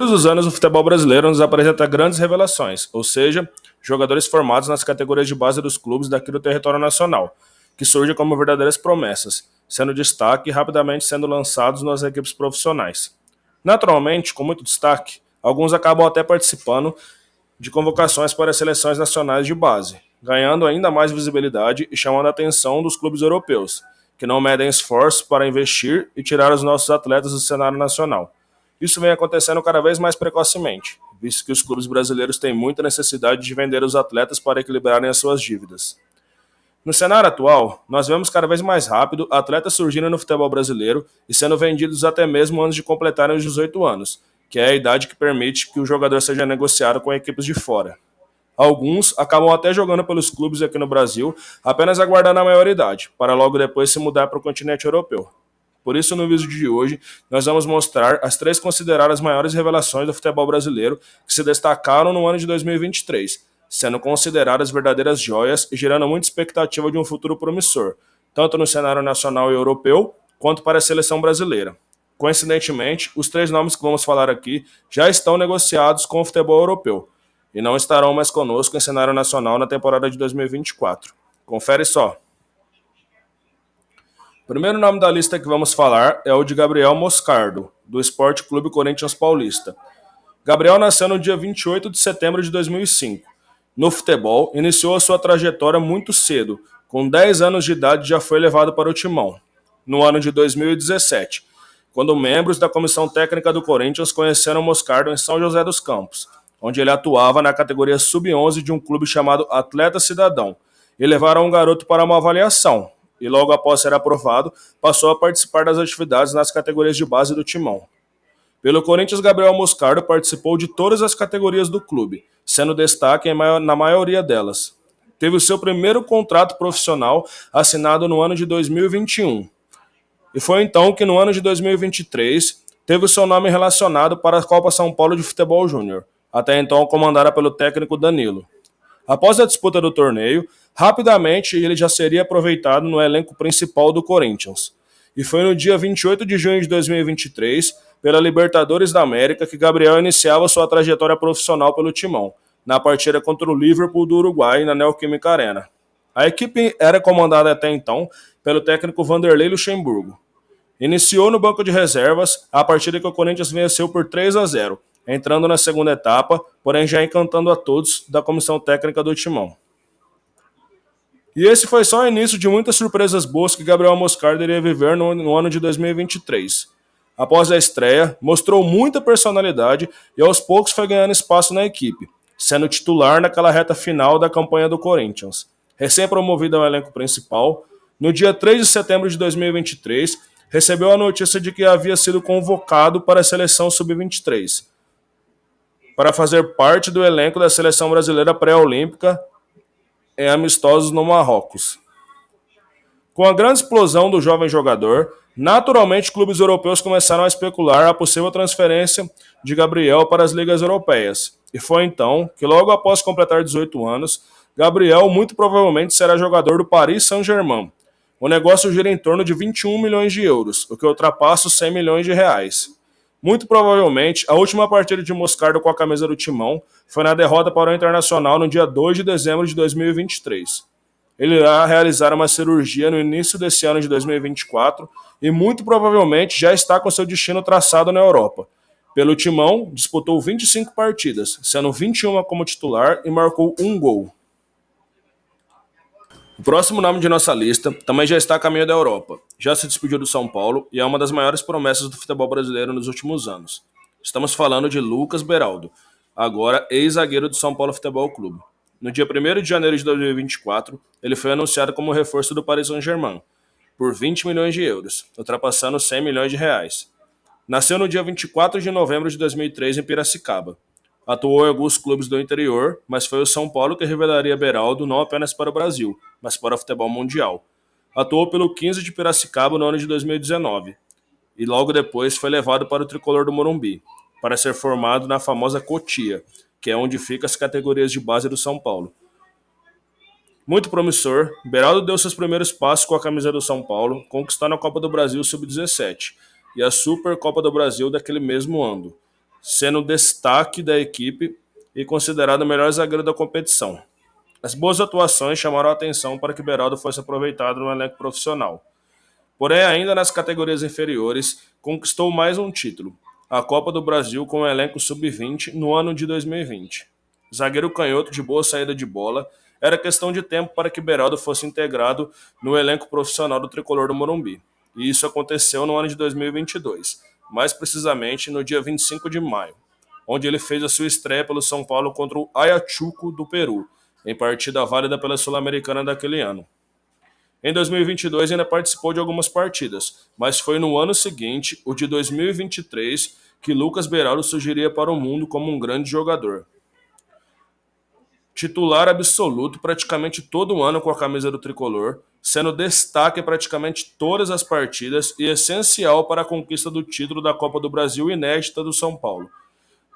Todos os anos, o futebol brasileiro nos apresenta grandes revelações, ou seja, jogadores formados nas categorias de base dos clubes daqui do território nacional, que surgem como verdadeiras promessas, sendo destaque e rapidamente sendo lançados nas equipes profissionais. Naturalmente, com muito destaque, alguns acabam até participando de convocações para as seleções nacionais de base, ganhando ainda mais visibilidade e chamando a atenção dos clubes europeus, que não medem esforços para investir e tirar os nossos atletas do cenário nacional. Isso vem acontecendo cada vez mais precocemente, visto que os clubes brasileiros têm muita necessidade de vender os atletas para equilibrarem as suas dívidas. No cenário atual, nós vemos cada vez mais rápido atletas surgindo no futebol brasileiro e sendo vendidos até mesmo antes de completarem os 18 anos, que é a idade que permite que o jogador seja negociado com equipes de fora. Alguns acabam até jogando pelos clubes aqui no Brasil, apenas aguardando a maioridade, para logo depois se mudar para o continente europeu. Por isso, no vídeo de hoje, nós vamos mostrar as três consideradas maiores revelações do futebol brasileiro que se destacaram no ano de 2023, sendo consideradas verdadeiras joias e gerando muita expectativa de um futuro promissor, tanto no cenário nacional e europeu, quanto para a seleção brasileira. Coincidentemente, os três nomes que vamos falar aqui já estão negociados com o futebol europeu e não estarão mais conosco em cenário nacional na temporada de 2024. Confere só. O primeiro nome da lista que vamos falar é o de Gabriel Moscardo, do Esporte Clube Corinthians Paulista. Gabriel nasceu no dia 28 de setembro de 2005. No futebol, iniciou a sua trajetória muito cedo. Com 10 anos de idade já foi levado para o timão. No ano de 2017, quando membros da comissão técnica do Corinthians conheceram Moscardo em São José dos Campos, onde ele atuava na categoria sub-11 de um clube chamado Atleta Cidadão, e levaram o garoto para uma avaliação, e logo após ser aprovado, passou a participar das atividades nas categorias de base do timão. Pelo Corinthians, Gabriel Moscardo participou de todas as categorias do clube, sendo destaque na maioria delas. Teve o seu primeiro contrato profissional assinado no ano de 2021. E foi então que no ano de 2023 teve o seu nome relacionado para a Copa São Paulo de Futebol Júnior, até então comandada pelo técnico Danilo. Após a disputa do torneio, rapidamente ele já seria aproveitado no elenco principal do Corinthians. E foi no dia 28 de junho de 2023, pela Libertadores da América, que Gabriel iniciava sua trajetória profissional pelo timão, na partida contra o Liverpool do Uruguai, na Neoquímica Arena. A equipe era comandada até então pelo técnico Vanderlei Luxemburgo. Iniciou no banco de reservas a partida que o Corinthians venceu por 3-0, entrando na segunda etapa, porém já encantando a todos da comissão técnica do timão. E esse foi só o início de muitas surpresas boas que Gabriel Moscardo iria viver no ano de 2023. Após a estreia, mostrou muita personalidade e aos poucos foi ganhando espaço na equipe, sendo titular naquela reta final da campanha do Corinthians. Recém-promovido ao elenco principal, no dia 3 de setembro de 2023, recebeu a notícia de que havia sido convocado para a seleção sub-23, para fazer parte do elenco da seleção brasileira pré-olímpica em amistosos no Marrocos. Com a grande explosão do jovem jogador, naturalmente clubes europeus começaram a especular a possível transferência de Gabriel para as ligas europeias. E foi então que, logo após completar 18 anos, Gabriel muito provavelmente será jogador do Paris Saint-Germain. O negócio gira em torno de 21 milhões de euros, o que ultrapassa os 100 milhões de reais. Muito provavelmente, a última partida de Moscardo com a camisa do Timão foi na derrota para o Internacional no dia 2 de dezembro de 2023. Ele irá realizar uma cirurgia no início desse ano de 2024 e muito provavelmente já está com seu destino traçado na Europa. Pelo Timão, disputou 25 partidas, sendo 21 como titular e marcou um gol. O próximo nome de nossa lista também já está a caminho da Europa. Já se despediu do São Paulo e é uma das maiores promessas do futebol brasileiro nos últimos anos. Estamos falando de Lucas Beraldo, agora ex-zagueiro do São Paulo Futebol Clube. No dia 1º de janeiro de 2024, ele foi anunciado como reforço do Paris Saint-Germain, por 20 milhões de euros, ultrapassando 100 milhões de reais. Nasceu no dia 24 de novembro de 2003 em Piracicaba. Atuou em alguns clubes do interior, mas foi o São Paulo que revelaria Beraldo não apenas para o Brasil, mas para o futebol mundial. Atuou pelo 15 de Piracicaba no ano de 2019 e logo depois foi levado para o tricolor do Morumbi, para ser formado na famosa Cotia, que é onde ficam as categorias de base do São Paulo. Muito promissor, Beraldo deu seus primeiros passos com a camisa do São Paulo, conquistando a Copa do Brasil Sub-17 e a Supercopa do Brasil daquele mesmo ano. sendo destaque da equipe e considerado o melhor zagueiro da competição. As boas atuações chamaram a atenção para que Beraldo fosse aproveitado no elenco profissional. Porém, ainda nas categorias inferiores, conquistou mais um título, a Copa do Brasil com o elenco sub-20 no ano de 2020. Zagueiro canhoto de boa saída de bola, era questão de tempo para que Beraldo fosse integrado no elenco profissional do tricolor do Morumbi. E isso aconteceu no ano de 2022, mais precisamente no dia 25 de maio, onde ele fez a sua estreia pelo São Paulo contra o Ayacucho do Peru, em partida válida pela Sul-Americana daquele ano. Em 2022 ainda participou de algumas partidas, mas foi no ano seguinte, o de 2023, que Lucas Beraldo surgiria para o mundo como um grande jogador. Titular absoluto praticamente todo ano com a camisa do tricolor, sendo destaque em praticamente todas as partidas e essencial para a conquista do título da Copa do Brasil inédita do São Paulo.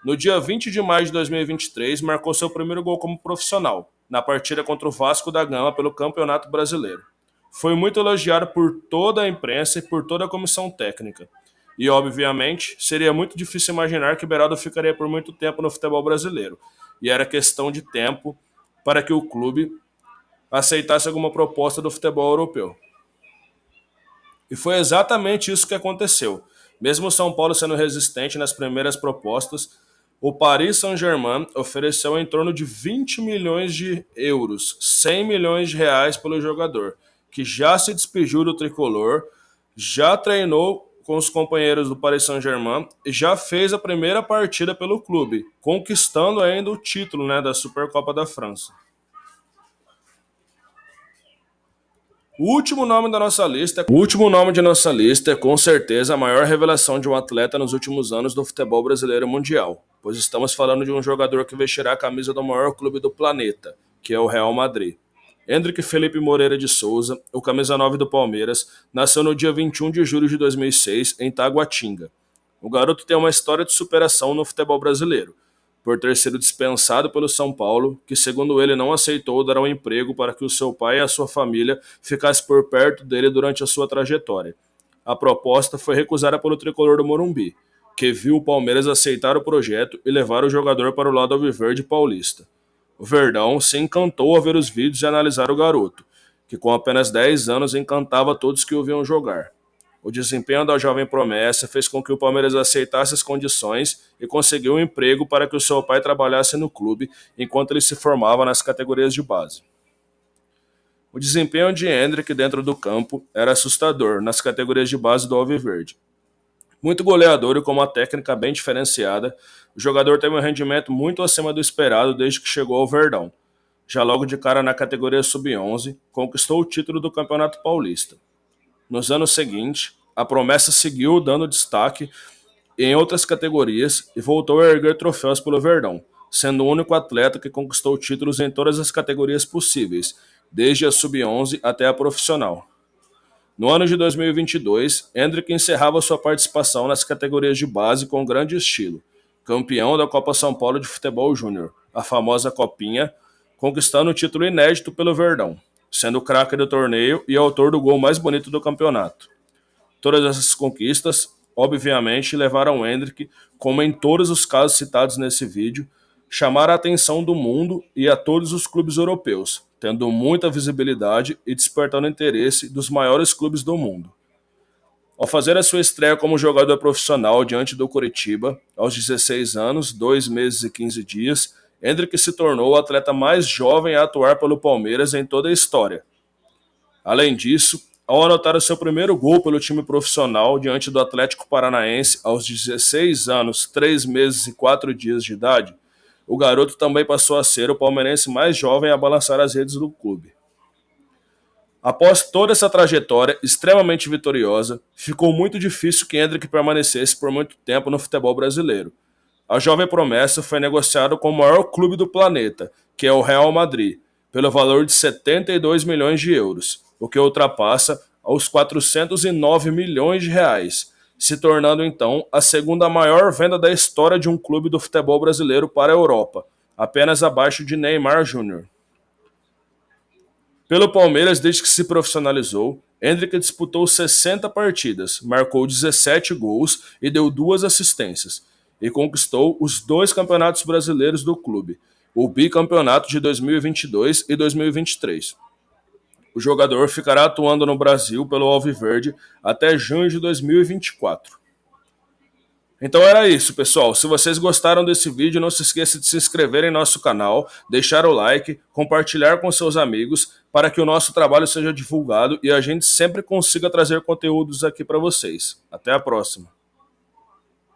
No dia 20 de maio de 2023, marcou seu primeiro gol como profissional, na partida contra o Vasco da Gama pelo Campeonato Brasileiro. Foi muito elogiado por toda a imprensa e por toda a comissão técnica. E, obviamente, seria muito difícil imaginar que Beraldo ficaria por muito tempo no futebol brasileiro. E era questão de tempo para que o clube aceitasse alguma proposta do futebol europeu. E foi exatamente isso que aconteceu. Mesmo o São Paulo sendo resistente nas primeiras propostas, o Paris Saint-Germain ofereceu em torno de 20 milhões de euros, 100 milhões de reais pelo jogador, que já se despediu do tricolor, já treinou com os companheiros do Paris Saint-Germain e já fez a primeira partida pelo clube, conquistando ainda o título, da Supercopa da França. O último nome de nossa lista é com certeza a maior revelação de um atleta nos últimos anos do futebol brasileiro mundial, pois estamos falando de um jogador que vestirá a camisa do maior clube do planeta, que é o Real Madrid. Endrick Felipe Moreira de Souza, o camisa 9 do Palmeiras, nasceu no dia 21 de julho de 2006 em Taguatinga. O garoto tem uma história de superação no futebol brasileiro, por ter sido dispensado pelo São Paulo, que segundo ele não aceitou dar um emprego para que o seu pai e a sua família ficassem por perto dele durante a sua trajetória. A proposta foi recusada pelo tricolor do Morumbi, que viu o Palmeiras aceitar o projeto e levar o jogador para o lado alviverde paulista. O Verdão se encantou ao ver os vídeos e analisar o garoto, que com apenas 10 anos encantava todos que o viam jogar. O desempenho da jovem promessa fez com que o Palmeiras aceitasse as condições e conseguiu um emprego para que o seu pai trabalhasse no clube enquanto ele se formava nas categorias de base. O desempenho de Endrick dentro do campo era assustador nas categorias de base do Alviverde. Muito goleador e com uma técnica bem diferenciada, o jogador teve um rendimento muito acima do esperado desde que chegou ao Verdão. Já logo de cara na categoria sub-11, conquistou o título do Campeonato Paulista. Nos anos seguintes, a promessa seguiu dando destaque em outras categorias e voltou a erguer troféus pelo Verdão, sendo o único atleta que conquistou títulos em todas as categorias possíveis, desde a sub-11 até a profissional. No ano de 2022, Endrick encerrava sua participação nas categorias de base com grande estilo, campeão da Copa São Paulo de Futebol Júnior, a famosa Copinha, conquistando o título inédito pelo Verdão, sendo o craque do torneio e autor do gol mais bonito do campeonato. Todas essas conquistas, obviamente, levaram Endrick, como em todos os casos citados nesse vídeo, chamar a atenção do mundo e a todos os clubes europeus, tendo muita visibilidade e despertando interesse dos maiores clubes do mundo. Ao fazer a sua estreia como jogador profissional diante do Coritiba, aos 16 anos, 2 meses e 15 dias, Endrick se tornou o atleta mais jovem a atuar pelo Palmeiras em toda a história. Além disso, ao anotar o seu primeiro gol pelo time profissional diante do Atlético Paranaense aos 16 anos, 3 meses e 4 dias de idade, o garoto também passou a ser o palmeirense mais jovem a balançar as redes do clube. Após toda essa trajetória extremamente vitoriosa, ficou muito difícil que Endrick permanecesse por muito tempo no futebol brasileiro. A jovem promessa foi negociada com o maior clube do planeta, que é o Real Madrid, pelo valor de 72 milhões de euros, o que ultrapassa aos 409 milhões de reais, se tornando então a segunda maior venda da história de um clube do futebol brasileiro para a Europa, apenas abaixo de Neymar Júnior. Pelo Palmeiras, desde que se profissionalizou, Endrick disputou 60 partidas, marcou 17 gols e deu 2 assistências. e conquistou os 2 campeonatos brasileiros do clube, o bicampeonato de 2022 e 2023. O jogador ficará atuando no Brasil pelo Alviverde até junho de 2024. Então era isso, pessoal. Se vocês gostaram desse vídeo, não se esqueça de se inscrever em nosso canal, deixar o like, compartilhar com seus amigos para que o nosso trabalho seja divulgado e a gente sempre consiga trazer conteúdos aqui para vocês. Até a próxima.